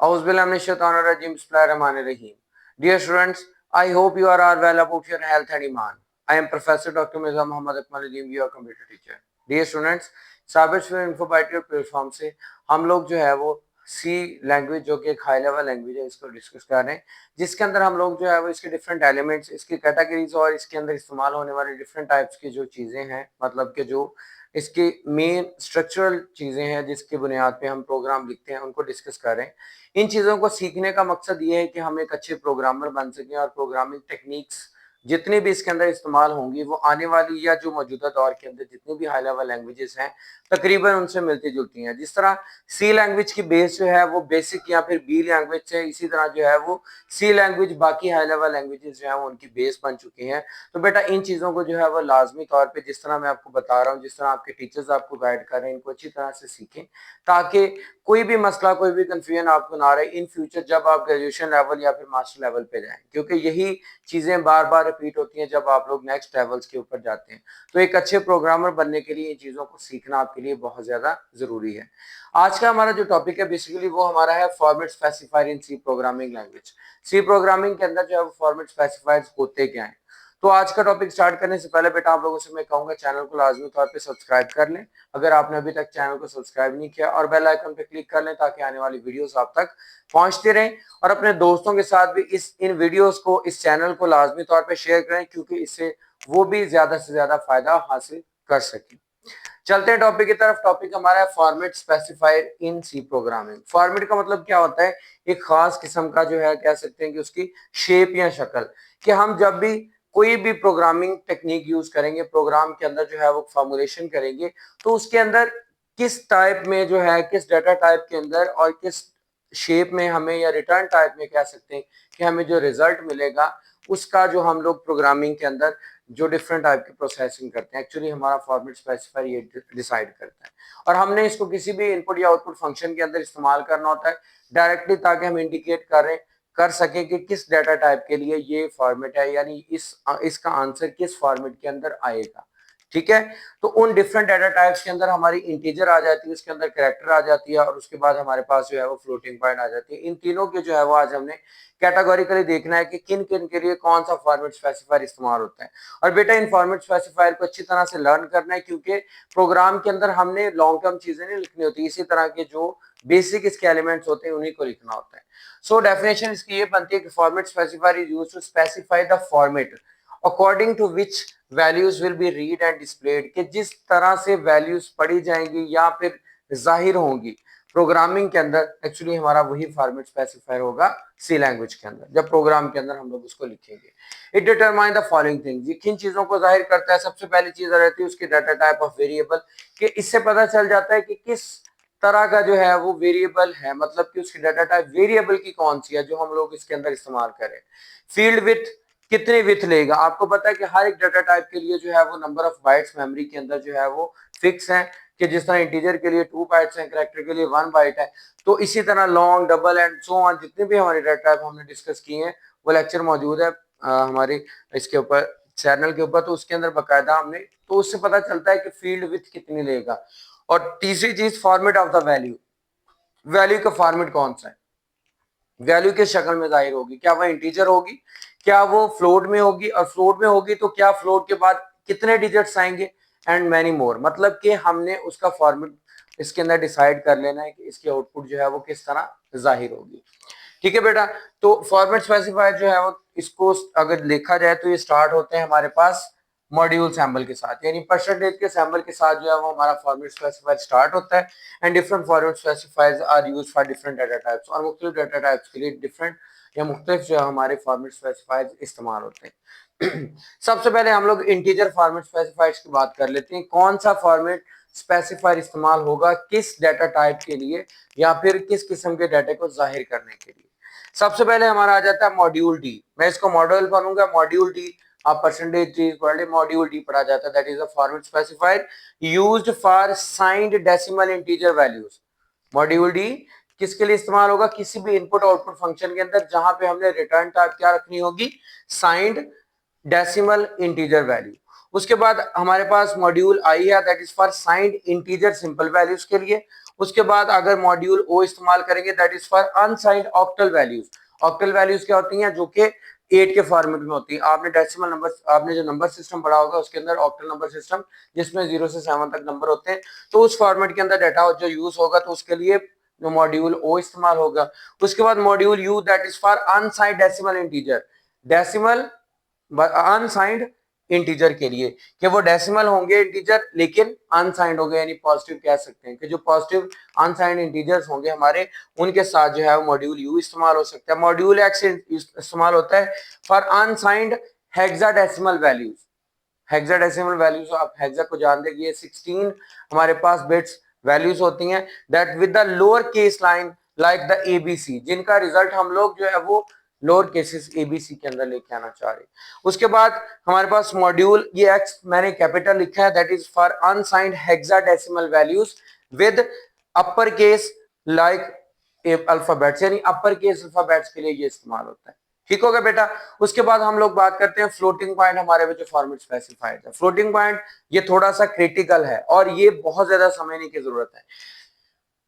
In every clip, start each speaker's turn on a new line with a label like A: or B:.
A: Auzubillahiminash-shaytanir-rajim. Bismillahir-rahmanir-rahim. Dear students, I hope you are all well about your health and iman. I am Professor Dr. Mirza Muhammad Akmal, your computer teacher. Dear students, Sabir student Infobyter platform से हम लोग जो है वो सी language जो कि एक high level language है इसको डिस्कस कर रहे हैं, जिसके अंदर हम लोग जो है वो इसके डिफरेंट एलिमेंट्स, इसकी कैटेगरीज और इसके अंदर इस्तेमाल होने वाले डिफरेंट टाइप्स की जो चीज़ें हैं, मतलब कि जो इसकी मेन स्ट्रक्चरल चीज़ें हैं जिसकी बुनियाद पे हम प्रोग्राम लिखते हैं, उनको डिस्कस कर रहे हैं। इन चीज़ों को सीखने का मकसद ये है कि हम एक अच्छे प्रोग्रामर बन सकें और प्रोग्रामिंग टेक्निक्स जितनी भी इसके अंदर इस्तेमाल होंगी वो आने वाली या जो मौजूदा दौर के अंदर जितनी भी हाई लेवल लैंग्वेजेस हैं तकरीबन उनसे मिलती जुलती हैं। जिस तरह सी लैंग्वेज की बेस जो है वो बेसिक या फिर बी लैंग्वेज है, इसी तरह जो है वो सी लैंग्वेज बाकी हाई लेवल लैंग्वेजेस जो है वो उनकी बेस बन चुकी हैं। तो बेटा इन चीज़ों को जो है वो लाजमी तौर पर जिस तरह मैं आपको बता रहा हूँ, जिस तरह आपके टीचर्स आपको गाइड कर रहे हैं, इनको अच्छी तरह से सीखें ताकि कोई भी मसला, कोई भी कंफ्यूजन आपको ना रहे इन फ्यूचर जब आप ग्रेजुएशन लेवल या फिर मास्टर लेवल पे जाएं, क्योंकि यही चीजें बार बार रिपीट होती हैं जब आप लोग नेक्स्ट लेवल्स के ऊपर जाते हैं। तो एक अच्छे प्रोग्रामर बनने के लिए इन चीजों को सीखना आपके लिए बहुत ज्यादा जरूरी है। आज का हमारा जो टॉपिक है बेसिकली वो हमारा है format specifier in C programming language. C programming के अंदर जो है वो फॉर्मेट स्पेसिफायर्स होते क्या है। तो आज का टॉपिक स्टार्ट करने से पहले बेटा आप लोगों से मैं कहूंगा चैनल को लाजमी तौर पे सब्सक्राइब कर लें अगर आपने अभी तक चैनल को सब्सक्राइब नहीं किया, और बेल आइकन पे क्लिक कर लें ताकि आने वाली वीडियोस आप तक पहुंचती रहें। और अपने दोस्तों के साथ भी इन वीडियोस को, इस चैनल को लाजमी तौर पे शेयर करें क्योंकि इससे वो भी ज्यादा से ज्यादा फायदा हासिल कर सकें। चलते हैं टॉपिक की तरफ। टॉपिक हमारा है format specifier in C programming. Format का मतलब क्या होता है? एक खास किस्म का जो है कह सकते हैं कि उसकी शेप या शक्ल, कि हम जब भी कोई भी प्रोग्रामिंग टेक्निक यूज करेंगे, प्रोग्राम के अंदर जो है वो फॉर्मुलेशन करेंगे, तो उसके अंदर किस टाइप में जो है, किस डाटा टाइप के अंदर और किस शेप में हमें, या रिटर्न टाइप में कह सकते हैं कि हमें जो रिजल्ट मिलेगा उसका जो हम लोग प्रोग्रामिंग के अंदर जो डिफरेंट टाइप की प्रोसेसिंग करते हैं, एक्चुअली हमारा फॉर्मेट स्पेसिफायर ये डिसाइड करता है। और हमने इसको किसी भी इनपुट या आउटपुट फंक्शन के अंदर इस्तेमाल करना होता है डायरेक्टली, ताकि हम इंडिकेट कर सके कि किस डाटा टाइप के लिए ये फॉर्मेट है, यानी इसका आंसर किस फॉर्मेट के अंदर आएगा। ठीक है, तो उन डिफरेंट डाटा टाइप्स के अंदर हमारी इंटीजर आ जाती है, उसके अंदर कैरेक्टर आ जाती है, और उसके बाद हमारे पास जो है वो फ्लोटिंग पॉइंट आ जाती है। इन तीनों के जो है वो आज हमने कैटेगोरिकली देखना है कि किन किन के लिए कौन सा फॉर्मेट स्पेसिफायर इस्तेमाल होता है। और बेटा इन फॉर्मेट स्पेसिफायर को अच्छी तरह से लर्न करना है क्योंकि प्रोग्राम के अंदर हमने लॉन्ग टर्म चीजें नहीं लिखनी होती, इसी तरह के जो बेसिक इसके एलिमेंट्स होते हैं उन्हीं को लिखना होता है। सो डेफिनेशन इसकी ये बनती है कि format specifier is used to specify the format according to which values will be read and displayed, कि जिस तरह से वैल्यूज पढ़ी जाएंगी या फिर जाहिर होंगी प्रोग्रामिंग के अंदर, एक्चुअली हमारा वही फॉर्मेट स्पेसिफायर होगा सी लैंग्वेज के अंदर जब प्रोग्राम के अंदर हम लोग उसको लिखेंगे। It determine the following things, ये किन चीजों को जाहिर करता है? सबसे पहली चीज रहती है उसकी डाटा टाइप ऑफ वेरिएबल, कि इससे पता चल जाता है कि किस तरह का जो है वो वेरिएबल है, मतलब कि उसकी डाटा टाइप वेरिएबल की कौन सी है जो हम लोग इसके अंदर इस्तेमाल करें। फील्ड विथ, कितने विथ लेगा? आपको पता है कि हर एक डाटा टाइप के लिए जो है वो नंबर ऑफ बाइट्स मेमोरी के अंदर जो है वो फिक्स है, कि जिस तरह इंटीजर के लिए 2 बाइट्स हैं, कैरेक्टर के लिए 1 बाइट है, तो इसी तरह long, double and so on जितने भी हमारे डाटा टाइप हमने डिस्कस किए हैं वो लेक्चर मौजूद है हमारे इसके ऊपर, चैनल के ऊपर, तो उसके अंदर बकायदा हमने, तो उससे पता चलता है कि फील्ड विथ कितनी लेगा। और तीसरी चीज format of the value, value का फॉर्मेट कौन सा है, वैल्यू किस शक्ल में जाहिर होगी, क्या वह इंटीजर होगी, क्या वो फ्लोट में होगी, और फ्लोट में होगी तो क्या फ्लोट के बाद कितने डिजिट्स आएंगे, एंड मैनी मोर। मतलब कि हमने उसका फॉर्मेट इसके अंदर डिसाइड कर लेना है कि इसकी आउटपुट जो है वो किस तरह जाहिर होगी। ठीक है बेटा, तो फॉर्मेट स्पेसिफायर जो है वो, इसको अगर देखा जाए तो ये स्टार्ट होते हैं हमारे पास मॉड्यूल सैंपल के साथ, यानी परसेंटेज के सैंपल के साथ जो है वो हमारा फॉर्मेट स्पेसिफायर स्टार्ट होता है। And different format specifiers are used for different data types, और मुख्तलिफ डाटा टाइप्स के लिए डिफरेंट या मुख्तलिफ जो है हमारे फॉर्मेट स्पेसिफायर्स इस्तेमाल होते हैं। सबसे पहले हम लोग इंटीजर फॉर्मेट स्पेसिफायर्स की बात कर लेते हैं। कौन सा फॉर्मेट स्पेसिफायर इस्तेमाल होगा किस डाटा टाइप के लिए या फिर किस किस्म के डाटा को जाहिर करने के लिए? सबसे पहले हमारा आ जाता है मॉड्यूल डी। मैं इसको मॉड्यूल बनूंगा मॉड्यूल डी, आप परसेंटेज डी पढ़ ले, मॉड्यूल डी पढ़ा जाता है, that is a format specifier used for signed decimal integer values. Module D किसके लिए इस्तेमाल होगा? किसी भी इनपुट आउटपुट फंक्शन के अंदर जहां पे हमने रिटर्न टाइप क्या रखनी होगी, साइंड डेसिमल इंटीजर वैल्यू। उसके बाद हमारे पास मॉड्यूल आई है, that is for signed integer simple values के लिए। उसके बाद अगर मॉड्यूल ओ इस्तेमाल करेंगे that is for unsigned octal values. Octal values क्या होती हैं? जो कि 8 के फॉर्मेट में होती है। आपने डेसिमल नंबर, आपने जो नंबर सिस्टम पढ़ा होगा उसके अंदर ऑक्टल नंबर सिस्टम जिसमें 0 से 7 तक नंबर होते हैं, तो उस फॉर्मेट के अंदर डाटा जो यूज होगा तो उसके लिए जो मॉड्यूल ओ इस्तेमाल होगा। उसके बाद module you that is for unsigned decimal integer, decimal unsigned integer के लिए कि वो डेसिमल होंगे इंटीजर लेकिन अनसाइंड होंगे, यानी पॉजिटिव कह सकते हैं कि जो पॉजिटिव अनसाइंड इंटीजर्स होंगे हमारे, उनके साथ जो है मॉड्यूल यू इस्तेमाल हो सकता है। मॉड्यूल एक्स इस्तेमाल होता है for unsigned hexadecimal values. Hexadecimal values, आप हेक्सा को जान देंगे, ये 16 हमारे पास बिट्स वैल्यूज होती हैं that with the lower case line like the ABC, जिनका रिजल्ट हम लोग जो है वो लोअर केसेस एबीसी के अंदर लेके आना चाह रहे हैं। उसके बाद हमारे पास मॉड्यूल, ये एक्स मैंने कैपिटल लिखा है, that is for unsigned hexadecimal values with upper case like alphabets, यानी अपर केस अल्फाबेट्स के लिए ये इस्तेमाल होता है। ठीक होगा बेटा। उसके बाद हम लोग बात करते हैं फ्लोटिंग पॉइंट, हमारे में जो फॉर्मेट स्पेसिफाइड है फ्लोटिंग पॉइंट, ये थोड़ा सा क्रिटिकल है और ये बहुत ज्यादा समझने की जरूरत है।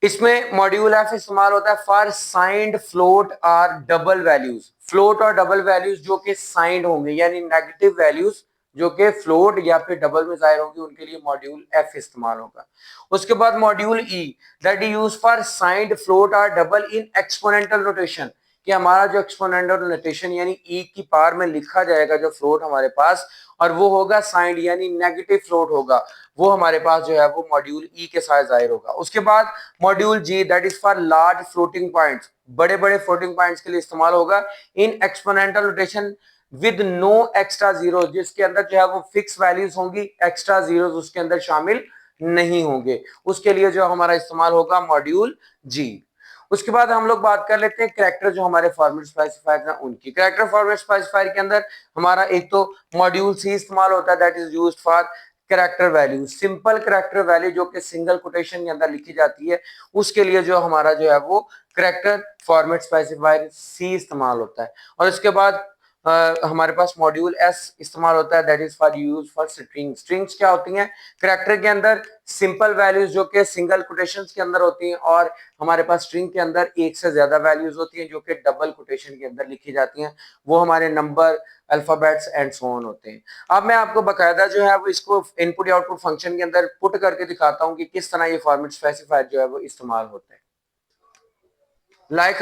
A: इसमें मॉड्यूल एफ इस्तेमाल होता है फॉर साइंड फ्लोट और डबल वैल्यूज। फ्लोट और डबल वैल्यूज जो कि साइंड होंगे, यानी नेगेटिव वैल्यूज जो कि फ्लोट या फिर डबल में जाहिर होंगी, उनके लिए मॉड्यूल एफ इस्तेमाल होगा। उसके बाद module E that is used for signed float और डबल इन एक्सपोनेंशियल नोटेशन, कि हमारा जो एक्सपोनेंशियल नोटेशन यानी ई की पावर में लिखा जाएगा जो फ्लोट हमारे पास, और वो होगा साइंड यानी नेगेटिव फ्लोट होगा, वो हमारे पास जो है वो मॉड्यूल ई के साथ जाहिर होगा। उसके बाद module G that is for large floating points, बड़े बड़े फ्लोटिंग पॉइंट्स के लिए इस्तेमाल होगा in exponential notation with no extra zero, जिसके अंदर जो है वो फिक्स वैल्यूज होंगी, एक्स्ट्रा जीरो उसके अंदर शामिल नहीं होंगे, उसके लिए जो हमारा इस्तेमाल होगा मॉड्यूल जी। उसके बाद हम लोग बात कर लेते हैं कैरेक्टर जो हमारे फॉर्मेट स्पेसिफायर हैं उनकी। कैरेक्टर फॉर्मेट स्पेसिफायर के अंदर हमारा एक तो मॉड्यूल सी इस्तेमाल होता है that is used for character value, simple character value जो कि सिंगल कोटेशन के अंदर लिखी जाती है, उसके लिए जो हमारा जो है वो कैरेक्टर फॉर्मेट स्पेसिफायर सी इस्तेमाल होता है। और उसके बाद हमारे पास मॉड्यूल एस इस्तेमाल होता है that is for use for string. Strings क्या होती हैं? कैरेक्टर के अंदर सिंपल वैल्यूज जो कि सिंगल कोटेशंस के अंदर होती हैं, और हमारे पास स्ट्रिंग के अंदर एक से ज्यादा वैल्यूज होती हैं जो कि डबल कोटेशन के अंदर लिखी जाती हैं, वो हमारे number, alphabets and so on होते हैं। अब मैं आपको बकायदा जो है वो इसको इनपुट आउटपुट फंक्शन के अंदर पुट करके दिखाता हूँ कि किस तरह ये फॉर्मेट स्पेसिफायर जो है वो इस्तेमाल होते हैं।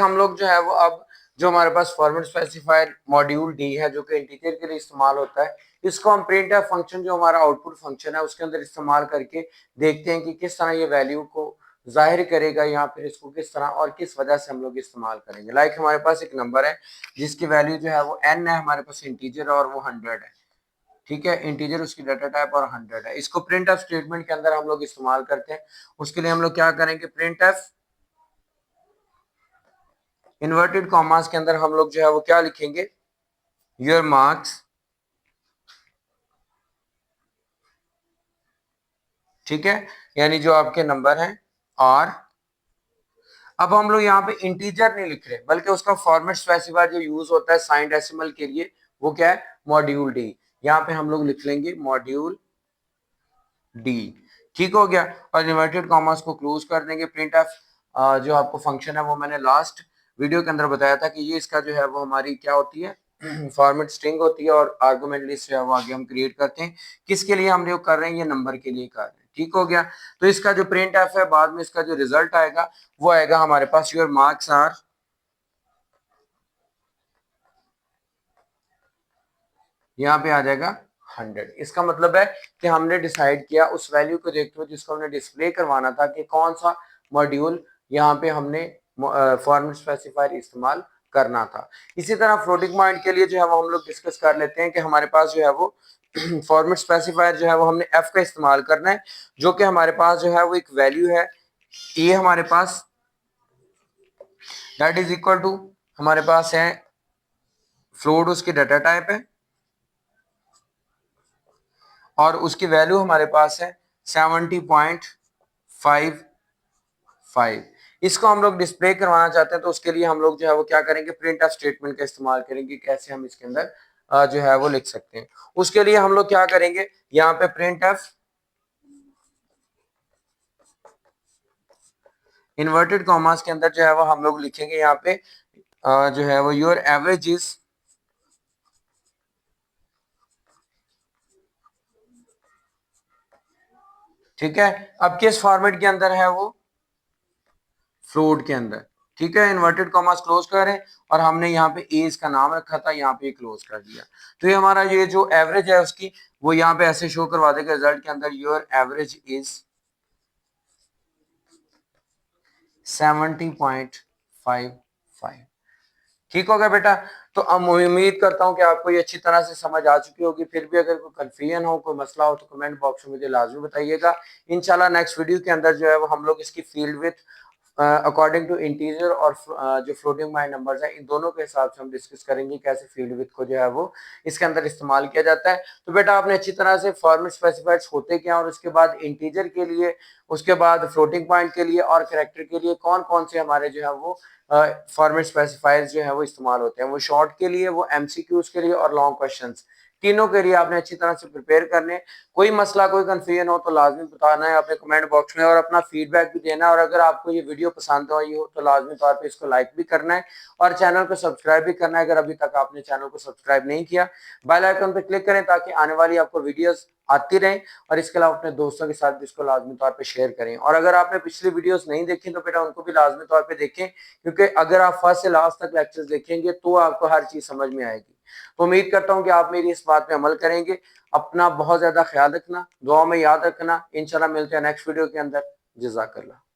A: हम लोग जो है वो अब जो हमारे पास फॉर्मेट स्पेसिफायर मॉड्यूल डी है जो कि इंटीजर के लिए इस्तेमाल होता है, इसको हम प्रिंट एफ फंक्शन जो हमारा आउटपुट फंक्शन है उसके अंदर इस्तेमाल करके देखते हैं कि किस तरह ये वैल्यू को जाहिर करेगा, या फिर इसको किस तरह और किस वजह से हम लोग इस्तेमाल करेंगे। हमारे पास एक नंबर है जिसकी वैल्यू जो है वो एन है, हमारे पास इंटीजर और वो 100 है। ठीक है, इंटीजर उसकी डाटा टाइप और 100 है। इसको प्रिंट एफ स्टेटमेंट के अंदर हम लोग इस्तेमाल करते हैं। उसके लिए हम लोग क्या करेंगे, प्रिंट एफ इन्वर्टेड कॉमास के अंदर हम लोग जो है वो क्या लिखेंगे, योर मार्क्स, ठीक है, यानी जो आपके नंबर हैं। और अब हम लोग यहाँ पे इंटीजर नहीं लिख रहे बल्कि उसका फॉर्मेट स्पेसिफायर जो यूज होता है साइन डेसिमल के लिए वो क्या है, मॉड्यूल डी। यहाँ पे हम लोग लिख लेंगे मॉड्यूल डी। ठीक हो गया, और इन्वर्टेड कॉमास को क्लोज कर देंगे। प्रिंट एफ जो आपको फंक्शन है वो मैंने लास्ट वीडियो के अंदर बताया था कि ये इसका जो है वो हमारी क्या होती है, फॉर्मेट स्ट्रिंग होती है, और आर्गुमेंट लिस्ट जो है वो आगे हम क्रिएट करते हैं। किसके लिए हम लोग कर रहे हैं, ये नंबर के लिए कर रहे हैं। ठीक हो गया, तो इसका जो प्रिंट एफ है बाद में इसका जो रिजल्ट आएगा वो आएगा हमारे पास योर मार्क्स आर, यहाँ पे आ जाएगा 100। इसका मतलब है कि हमने डिसाइड किया उस वैल्यू को देखते हुए जिसको हमने डिस्प्ले करवाना था कि कौन सा मॉड्यूल यहाँ पे हमने फॉर्मेट स्पेसिफायर इस्तेमाल करना था। इसी तरह फ्लोटिंग पॉइंट के लिए जो है वो हम लोग डिस्कस कर लेते हैं कि हमारे पास जो है वो फॉर्मेट स्पेसिफायर जो है वो हमने एफ का इस्तेमाल करना है, जो कि हमारे पास जो है वो एक वैल्यू है, ये हमारे पास दैट इज इक्वल टू हमारे पास है फ्लोट, उसकी डाटा टाइप है, और उसकी वैल्यू हमारे पास है 70.55। इसको हम लोग डिस्प्ले करवाना चाहते हैं तो उसके लिए हम लोग जो है वो क्या करेंगे, प्रिंट एफ स्टेटमेंट का इस्तेमाल करेंगे। कैसे हम इसके अंदर जो है वो लिख सकते हैं, उसके लिए हम लोग क्या करेंगे, यहाँ पे प्रिंट एफ इन्वर्टेड कॉमास के अंदर जो है वो हम लोग लिखेंगे यहाँ पे जो है वो योर एवरेज इज ठीक है। अब किस फॉर्मेट के अंदर है वो, फ्लोट के अंदर। ठीक है, इन्वर्टेड कॉमास क्लोज करें और हमने यहाँ पे ए इसका नाम रखा था, यहाँ पे क्लोज कर दिया। तो ये हमारा ये जो एवरेज है उसकी वो यहाँ पे ऐसे शो करवा देगा रिजल्ट के अंदर, योर एवरेज इज 70.55। ठीक होगा बेटा। तो अब उम्मीद करता हूँ कि आपको ये अच्छी तरह से समझ आ चुकी होगी। फिर भी अगर कोई कंफ्यूजन हो, कोई मसला हो तो कमेंट बॉक्स में मुझे लाजमी बताइएगा। इंशाल्लाह नेक्स्ट वीडियो के अंदर जो है वो हम लोग इसकी field width according to integer और जो फ्लोटिंग पॉइंट नंबर्स हैं इन दोनों के हिसाब से हम डिस्कस करेंगे कैसे फील्ड विथ को जो है वो इसके अंदर इस्तेमाल किया जाता है। तो बेटा आपने अच्छी तरह से फॉर्मेट स्पेसिफाइड्स होते क्या और उसके बाद इंटीजर के लिए, उसके बाद फ्लोटिंग पॉइंट के लिए और कैरेक्टर के लिए कौन कौन से हमारे जो है वो फॉर्मेट स्पेसिफायर्स जो है वो इस्तेमाल होते हैं, वो शॉर्ट के लिए, वो एमसीक्यूज के लिए और लॉन्ग क्वेश्चंस, तीनों के लिए आपने अच्छी तरह से प्रिपेयर करने। कोई मसला कोई कंफ्यूजन हो तो लाजमी बताना है अपने कमेंट बॉक्स में और अपना फीडबैक भी देना है। और अगर आपको ये वीडियो पसंद आई हो तो लाजमी तौर पे इसको लाइक भी करना है और चैनल को सब्सक्राइब भी करना है अगर अभी तक आपने चैनल को सब्सक्राइब नहीं किया। बेल आइकन पर क्लिक करें ताकि आने वाली आपको वीडियोस आती रहें और इसके अलावा अपने दोस्तों के साथ भी इसको लाजमी तौर पे शेयर करें। और अगर आपने पिछली वीडियोस नहीं देखी तो बेटा उनको भी लाजमी तौर पे देखें, क्योंकि अगर आप फर्स्ट से लास्ट तक लेक्चर्स देखेंगे तो आपको हर चीज समझ में आएगी। तो उम्मीद करता हूं कि आप मेरी इस बात पे अमल करेंगे। अपना बहुत ज्यादा ख्याल रखना, दुआ में याद रखना। इंशाल्लाह मिलते हैं नेक्स्ट वीडियो के अंदर। जज़ाकल्लाह।